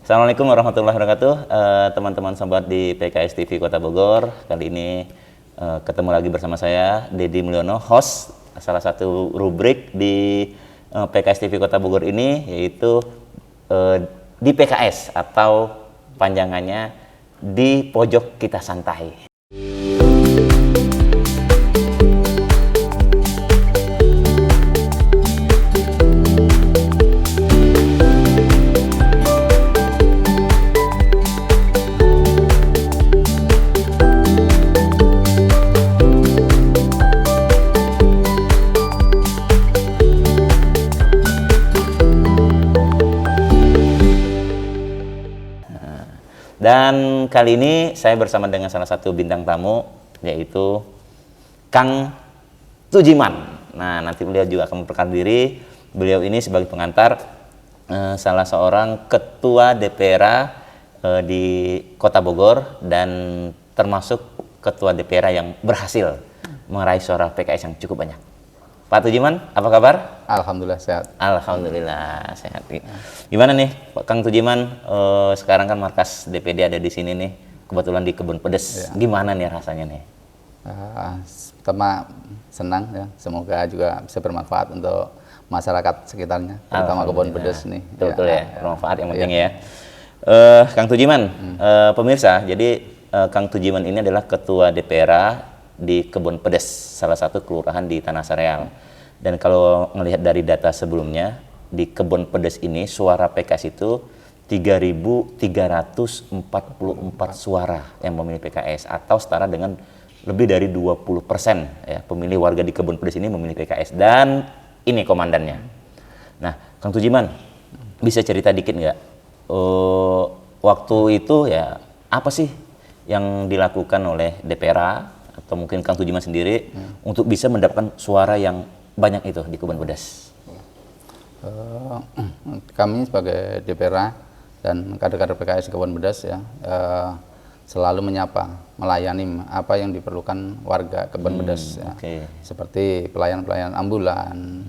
Assalamualaikum warahmatullahi wabarakatuh, teman-teman sobat di PKS TV Kota Bogor. Kali ini ketemu lagi bersama saya, Deddy Mulyono, host salah satu rubrik di PKS TV Kota Bogor ini, yaitu di PKS atau panjangannya di pojok kita santai. Dan kali ini saya bersama dengan salah satu bintang tamu, yaitu Kang Tujiman. Nah, nanti beliau juga akan memperkenalkan diri. Beliau ini sebagai pengantar salah seorang ketua DPRA di Kota Bogor dan termasuk ketua DPRA yang berhasil meraih suara PKS yang cukup banyak. Pak Tujiman, apa kabar? Alhamdulillah sehat. Alhamdulillah sehat. Gimana nih, Kang Tujiman? Sekarang kan markas DPD ada di sini nih, kebetulan di Kebun Pedes. Ya. Gimana nih rasanya nih? Pertama senang ya, semoga juga bisa bermanfaat untuk masyarakat sekitarnya, terutama Kebun Pedes nih. Betul ya, bermanfaat yang penting ya. Kang Tujiman, pemirsa, jadi Kang Tujiman ini adalah ketua DPRA di Kebun Pedes, salah satu kelurahan di Tanah Sareal. Dan kalau melihat dari data sebelumnya, di Kebun Pedes ini suara PKS itu 3.344 suara yang memilih PKS, atau setara dengan lebih dari 20% ya, pemilih warga di Kebun Pedes ini memilih PKS. Dan ini komandannya. Nah, Kang Tujiman, bisa cerita dikit nggak? Waktu itu ya, apa sih yang dilakukan oleh DPRA atau mungkin Kang Tujiman sendiri untuk bisa mendapatkan suara yang banyak itu di Kebun Pedes? Kami sebagai DPRA dan kader-kader PKS Kebun Pedes ya, selalu menyapa, melayani apa yang diperlukan warga Kebun Pedes ya. Seperti pelayanan ambulan,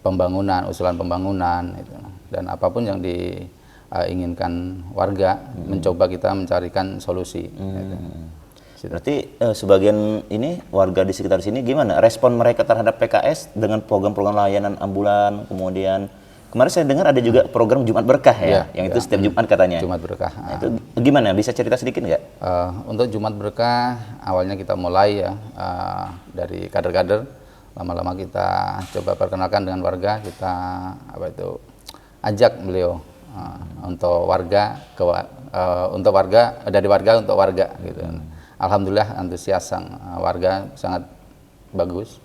pembangunan, usulan pembangunan itu. Dan apapun yang diinginkan warga, mencoba kita mencarikan solusi gitu. Berarti sebagian ini warga di sekitar sini gimana respon mereka terhadap PKS dengan program-program layanan ambulan, kemudian kemarin saya dengar ada juga program Jumat Berkah ya, yang itu setiap Jumat katanya. Jumat Berkah. Nah, itu gimana? Bisa cerita sedikit nggak? Untuk Jumat Berkah awalnya kita mulai ya dari kader-kader, lama-lama kita coba perkenalkan dengan warga, kita ajak beliau untuk warga untuk warga, dari warga untuk warga gitu. Alhamdulillah antusias warga sangat bagus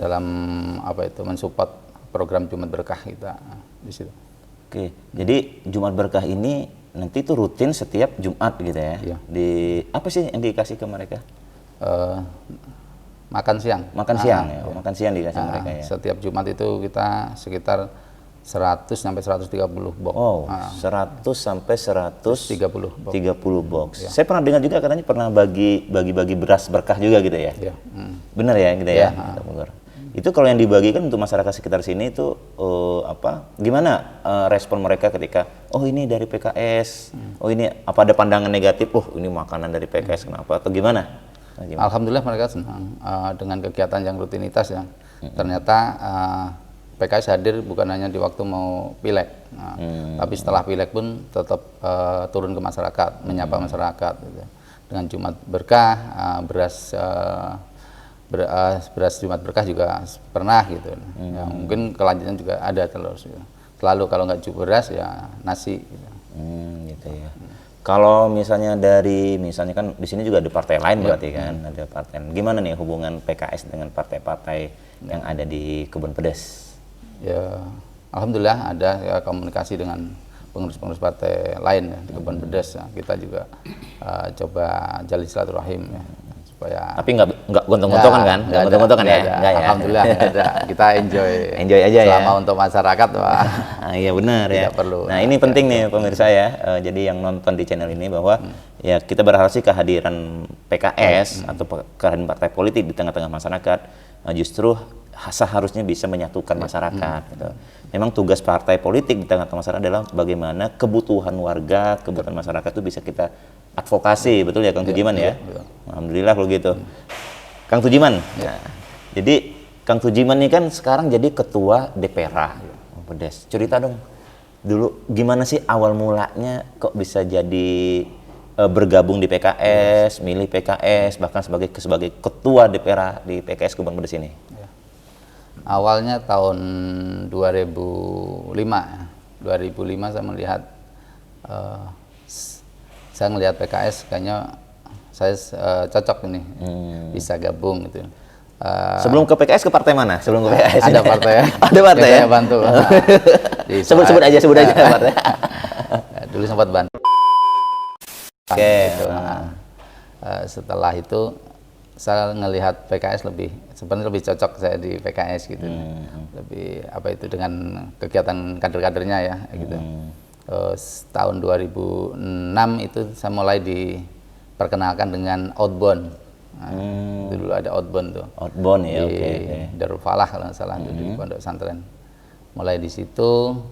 dalam mensupport program Jumat Berkah kita di situ. Oke, jadi Jumat Berkah ini nanti itu rutin setiap Jumat gitu ya? Iya. Apa sih yang dikasih ke mereka? Makan siang. Makan siang ya, makan siang dikasih mereka ya. Setiap Jumat itu kita sekitar 100 sampai 130 box. Oh, 100 sampai 130 box. Ya. Saya pernah dengar juga katanya pernah bagi beras berkah juga gitu ya. Ya. Benar ya gitu ya. Itu kalau yang dibagikan untuk masyarakat sekitar sini itu gimana respon mereka ketika ini dari PKS, ini apa ada pandangan negatif, ini makanan dari PKS kenapa atau gimana? Alhamdulillah mereka senang dengan kegiatan yang rutinitas ya. Ternyata PKS hadir bukan hanya di waktu mau pileg, tapi setelah pileg pun tetap turun ke masyarakat, menyapa masyarakat gitu. Dengan Jumat Berkah, beras Jumat Berkah juga pernah gitu. Ya, mungkin kelanjutan juga ada terus gitu. Selalu kalau nggak beras ya nasi gitu. Gitu ya. Kalau misalnya kan di sini juga ada partai lain berarti kan, ada partai. Gimana nih hubungan PKS dengan partai-partai yang ada di Kebun Pedes? Ya, alhamdulillah ada ya komunikasi dengan pengurus-pengurus partai lain ya, di Kebun Pedes ya. Kita juga coba jalin silaturahim ya, supaya. Tapi nggak gontok-gontokan kan? Nggak gontok-gontokan ya? Nggak ya? Alhamdulillah nggak ada. Kita enjoy aja ya. Selama untuk masyarakat, iya benar ya. Perlu. Nah ini penting nih pemirsa ya. Jadi yang nonton di channel ini bahwa ya kita berharap sih kehadiran PKS atau kehadiran partai politik di tengah-tengah masyarakat justru seharusnya bisa menyatukan masyarakat. Gitu. Memang tugas partai politik di tengah masyarakat adalah bagaimana kebutuhan warga, kebutuhan masyarakat itu bisa kita advokasi, betul ya Kang Tujiman ya? Alhamdulillah kalau gitu. Kang Tujiman, nah, jadi Kang Tujiman ini kan sekarang jadi ketua DPRA Pedes. Cerita dong, dulu gimana sih awal mulanya kok bisa jadi bergabung di PKS, milih PKS, bahkan sebagai ketua DPRA di PKS Kebon Pedes ini? Awalnya tahun 2005 saya melihat saya melihat PKS kayaknya saya cocok ini bisa gabung gitu. Sebelum ke PKS ke partai mana? Sebelum ke PKS ada partai ada partai ya? Saya bantu. sebut aja partai. Dulu sempat bantu. Oke. Gitu. Setelah itu saya ngelihat PKS sebenarnya lebih cocok saya di PKS gitu. Lebih apa itu dengan kegiatan kader-kadernya ya gitu. Tahun 2006 itu saya mulai diperkenalkan dengan outbound. Dulu ada outbound tuh. Outbound ya, di Darul Falah kalau nggak salah di pondok pesantren. Mulai di situ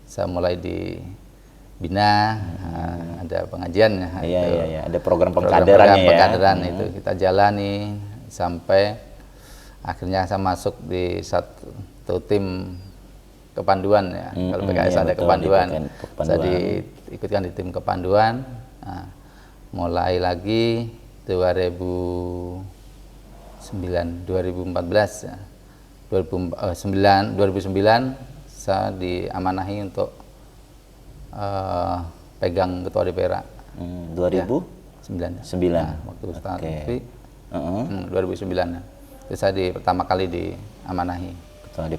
saya mulai dibina, ada pengajian ya. Iya, ada program pengkaderannya ya. Pengkaderan itu kita jalani sampai akhirnya saya masuk di satu tim kepanduan ya. Kalau PKS ada kepanduan. Saya diikutkan di tim kepanduan. Nah, mulai lagi 2014 ya. 2009 saya diamanahi untuk pegang ketua DPRA. 2009. Waktu Ustaz Lutfi 2009. Itu saya pertama kali diamanahi ketua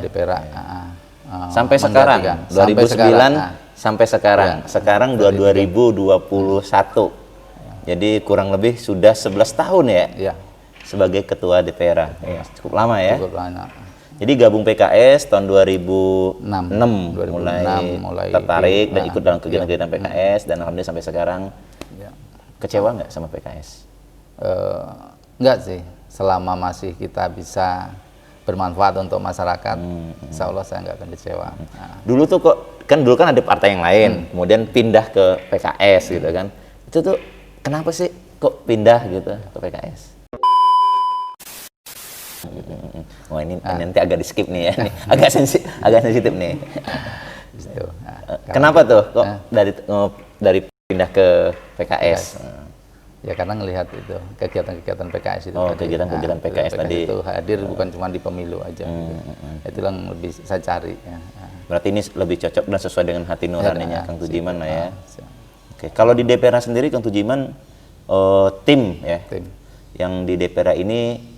DPRA. Sampai sekarang 2009 sampai sekarang. Sekarang 2021. Jadi kurang lebih sudah 11 tahun ya. Sebagai ketua DPRA. Cukup lama ya. Cukup lama. Jadi gabung PKS tahun 2006 mulai tertarik dan ikut dalam kegiatan-kegiatan PKS dan alhamdulillah sampai sekarang. Kecewa nggak sama PKS? Enggak sih, selama masih kita bisa bermanfaat untuk masyarakat, insya Allah saya nggak akan kecewa. Dulu tuh dulu kan ada partai yang lain, kemudian pindah ke PKS gitu kan. Itu tuh kenapa sih kok pindah gitu ke PKS? Wah ini nanti agak di skip nih ya, agak sensitif nih. Gitu. Kenapa tuh kok dari pindah ke PKS? Ya karena ngelihat itu kegiatan-kegiatan PKS itu. Kegiatan-kegiatan PKS tadi itu hadir bukan cuma di pemilu aja. Itu yang lebih saya cari. Ya. Berarti ini lebih cocok dan sesuai dengan hati nuraninya Kang Tujiman lah ya. Oke, kalau di DPRA sendiri Kang Tujiman tim ya. Yang di DPRA ini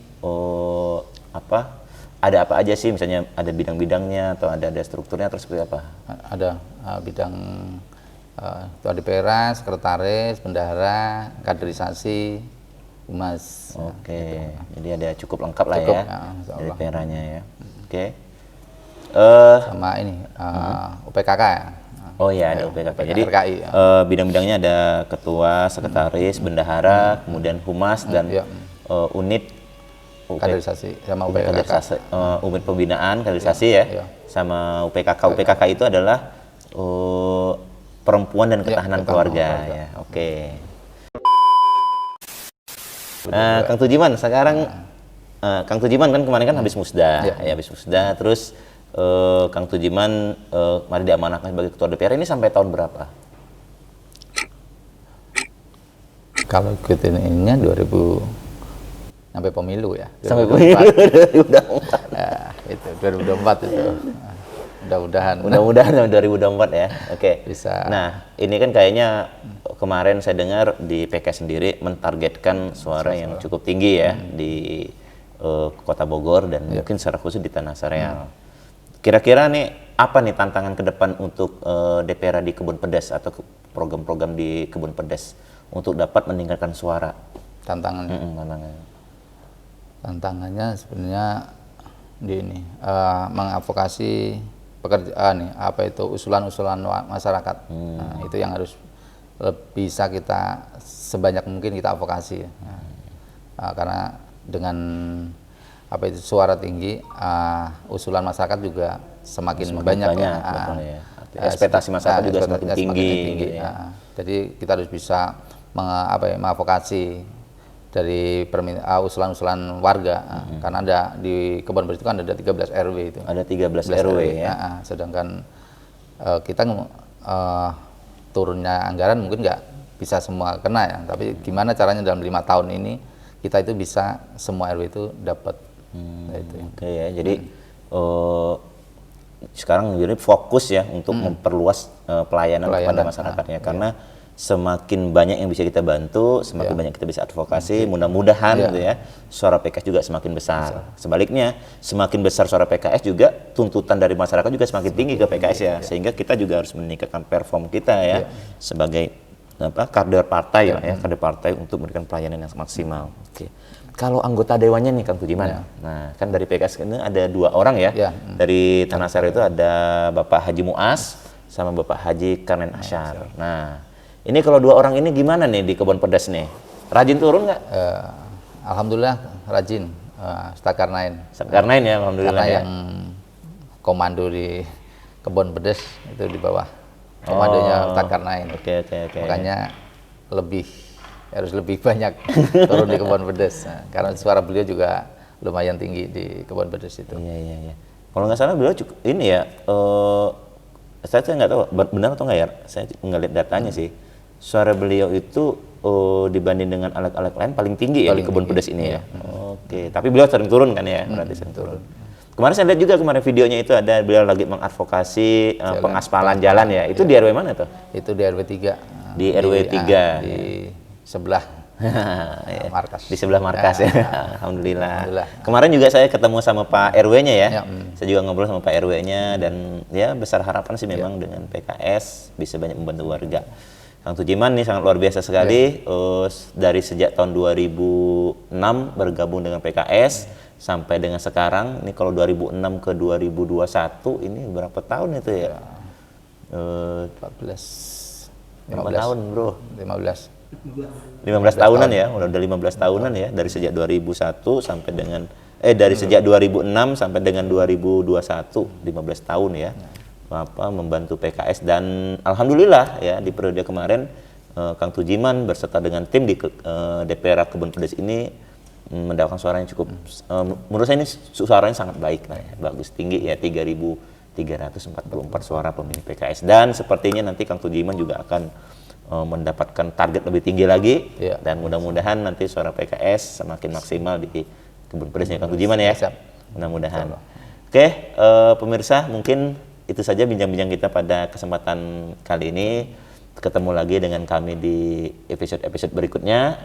ada apa aja sih, misalnya ada bidang-bidangnya atau ada strukturnya atau seperti apa? Ada bidang ketua DPRA, sekretaris, bendahara, kaderisasi, humas. Oke, jadi ada cukup lengkap lah ya DPRA-nya ya. Oke. Sama ini UPKK ya. Oh iya, ada UPKK. Jadi RKI, bidang-bidangnya ada ketua, sekretaris, bendahara, kemudian humas dan unit kaderisasi sama UPKK. Unit pembinaan kaderisasi ya. Sama UPKK. UPKK itu adalah perempuan dan ketahanan keluarga ya. Oke. Kang Tujiman sekarang Kang Tujiman kan kemarin kan habis musda, habis musda terus Kang Tujiman mari diamanahkan sebagai ketua DPR ini sampai tahun berapa? Kalau ikutin ininya 2000 sampai pemilu ya. Sampai pemilu 2024. Itu 2024 itu. Mudah-mudahan 2024 ya. Oke. Bisa. Nah, ini kan kayaknya kemarin saya dengar di PKS sendiri mentargetkan suara yang cukup tinggi ya di Kota Bogor dan mungkin secara khusus di Tanah Sareal. Kira-kira nih apa nih tantangan ke depan untuk DPRA di Kebun Pedes atau program-program di Kebun Pedes untuk dapat meningkatkan suara? Tantangannya sebenarnya di ini mengadvokasi pekerjaan usulan-usulan masyarakat. Nah, itu yang harus bisa kita sebanyak mungkin kita advokasi. Karena dengan apa itu suara tinggi, usulan masyarakat juga semakin banyak banyak, ya. betul ya. Ekspektasi masyarakat juga semakin tinggi, gitu ya. Jadi kita harus bisa mengadvokasi dari usulan-usulan warga, karena ada di Kebon Bedes itu kan ada 13 RW itu. Ada 13 RW ya. Sedangkan kita turunnya anggaran mungkin nggak bisa semua kena ya, tapi gimana caranya dalam 5 tahun ini kita itu bisa semua RW itu dapat. Oke ya, jadi sekarang jadi fokus ya untuk memperluas pelayanan kepada masyarakatnya, karena semakin banyak yang bisa kita bantu, semakin banyak kita bisa advokasi, mudah-mudahan gitu ya, suara PKS juga semakin besar. Sebaliknya, semakin besar suara PKS juga, tuntutan dari masyarakat juga semakin tinggi ke PKS ya, sehingga kita juga harus meningkatkan perform kita ya, sebagai kader partai ya, kader partai untuk memberikan pelayanan yang maksimal. Oke. Kalau anggota dewannya nih Kang Tujiman, nah kan dari PKS ini ada 2 orang ya, dari Tanah Sari itu ada Bapak Haji Muas sama Bapak Haji Karnen Asyar. Nah, ini kalau 2 orang ini gimana nih di Kebon Pedes nih? Rajin turun nggak? Alhamdulillah rajin, Stakarnain. Stakarnain ya, alhamdulillah. Karena ya. yang komando di Kebon Pedes itu di bawah komandonya Stakarnain. Oke. Makanya harus lebih banyak turun di Kebon Pedes. Nah, karena suara beliau juga lumayan tinggi di Kebon Pedes itu. Iya. Kalau nggak salah beliau cukup ini ya, saya nggak tahu benar atau nggak ya, saya nggak lihat datanya sih. Suara beliau itu dibanding dengan alat-alat lain paling tinggi ya di Kebon Pedes ini ya. Oke, tapi beliau sering turun kan ya, berarti sering turun. Kemarin saya lihat juga videonya itu ada beliau lagi mengadvokasi pengaspalan jalan ya. Itu di RW mana tuh? Itu di RW 3. Di RW 3. Di sebelah markas. Di sebelah markas ya. Alhamdulillah. Kemarin juga saya ketemu sama Pak RW-nya ya. Saya juga ngobrol sama Pak RW-nya dan ya besar harapan sih memang dengan PKS bisa banyak membantu warga. Kang Tujiman nih sangat luar biasa sekali. Dari sejak tahun 2006 bergabung dengan PKS sampai dengan sekarang. Ini kalau 2006 ke 2021 ini berapa tahun itu ya? 15 tahun, Bro. 15 tahunan ya, udah 15 tahunan ya, dari sejak 2001 sampai dengan dari sejak 2006 sampai dengan 2021, 15 tahun ya. Membantu PKS dan alhamdulillah ya di periode kemarin Kang Tujiman berserta dengan tim di DPR Kebon Pedes ini mendapatkan suara yang cukup menurut saya ini suaranya sangat baik lah ya, bagus, tinggi ya, 3.344 suara pemilih PKS, dan sepertinya nanti Kang Tujiman juga akan mendapatkan target lebih tinggi lagi dan mudah-mudahan nanti suara PKS semakin maksimal di Kebon Pedesnya Kang Tujiman ya. Mudah-mudahan. Oke, pemirsa, mungkin itu saja bincang-bincang kita pada kesempatan kali ini. Ketemu lagi dengan kami di episode-episode berikutnya,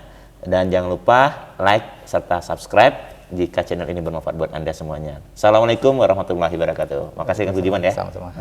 dan jangan lupa like serta subscribe jika channel ini bermanfaat buat Anda semuanya. Assalamualaikum warahmatullahi wabarakatuh. Makasih Kang Tujiman ya. Sama-sama.